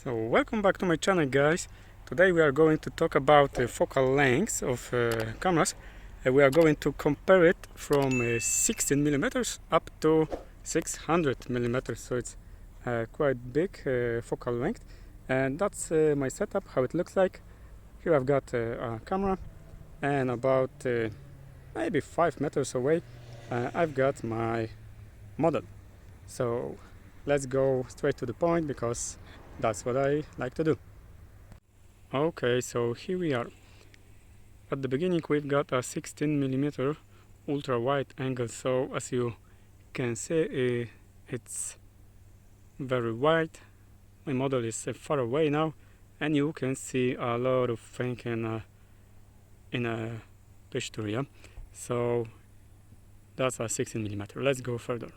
So welcome back to my channel, guys. Today we are going to talk about the focal lengths of cameras. We are going to compare it from 16mm up to 600mm, so it's quite big focal length. And that's my setup, how it looks like. Here I've got a camera, and about maybe 5 meters away I've got my model. So let's go straight to the point, because that's what I like to do. Okay, so here we are. At the beginning we've got a 16mm ultra wide angle, so as you can see it's very wide. My model is far away now, and you can see a lot of things in a picture, yeah? So that's a 16mm. Let's go further.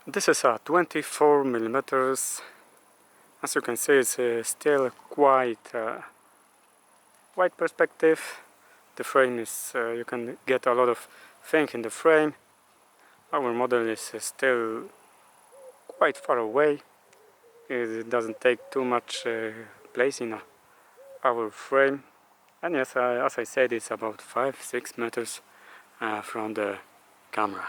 This is a 24mm. As you can see, it's still quite wide perspective. The frame is, you can get a lot of things in the frame. Our model is still quite far away. It doesn't take too much place in our frame. And yes, as I said, it's about 5-6 meters from the camera.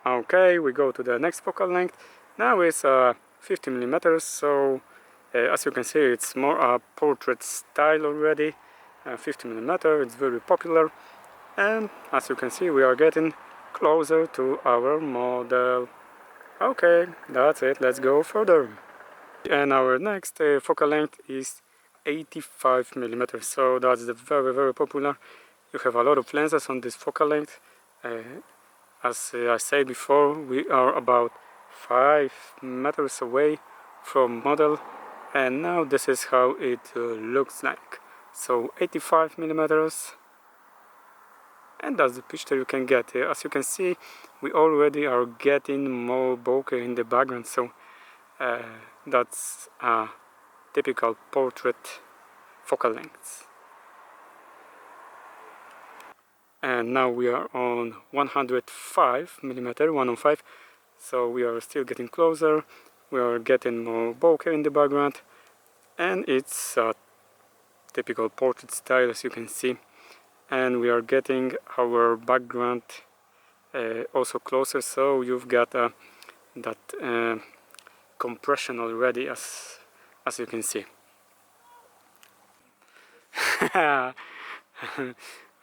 Okay, we go to the next focal length. Now it's 50mm, so as you can see, it's more a portrait style already. 50mm, it's very popular, and as you can see, we are getting closer to our model. Okay, that's it, let's go further. And our next focal length is 85mm, so that's the very popular. You have a lot of lenses on this focal length. As I said before, we are about 5 meters away from model, and now this is how it looks like. So 85mm, and that's the picture you can get. As you can see, we already are getting more bokeh in the background, so that's a typical portrait focal length. And now we are on 105mm, 105, so we are still getting closer. We are getting more bokeh in the background, and it's a typical portrait style, as you can see. And we are getting our background also closer, so you've got that compression already, as you can see.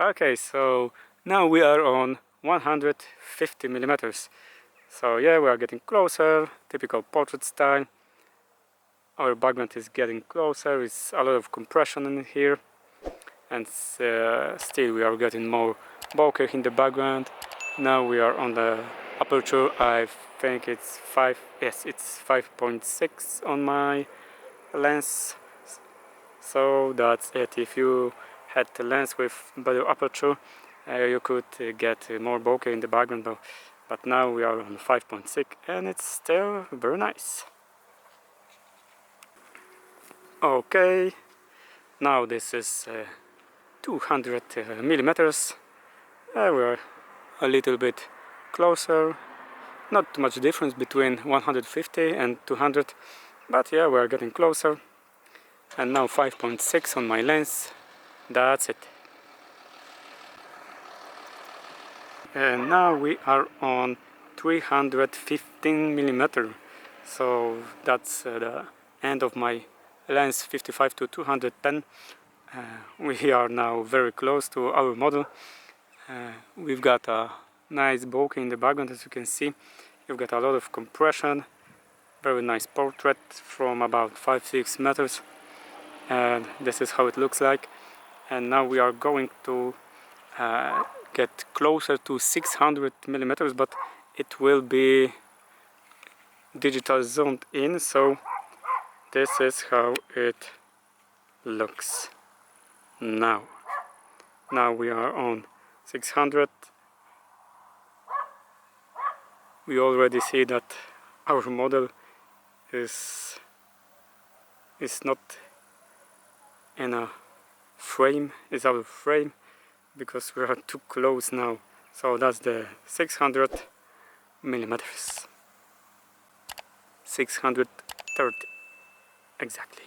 Okay, so now we are on 150mm. So yeah, we are getting closer, typical portrait style. Our background is getting closer, it's a lot of compression in here. And still we are getting more bokeh in the background. Now we are on the aperture. I think it's 5.6 on my lens. So that's it. If you had the lens with better aperture, you could get more bokeh in the background, but now we are on 5.6, and it's still very nice. Okay, now this is 200mm. We are a little bit closer. Not much difference between 150 and 200, but yeah, we are getting closer. And now 5.6 on my lens. That's it. And now we are on 315mm. So that's the end of my lens, 55 to 210. We are now very close to our model. We've got a nice bokeh in the background, as you can see. You've got a lot of compression. Very nice portrait from about 5-6 meters. And this is how it looks like. And now we are going to get closer to 600mm, but it will be digital zoomed in, so this is how it looks now. Now we are on 600. We already see that our model is not in a frame, is out of frame, because we are too close now. So that's the 600mm. 600 30 exactly.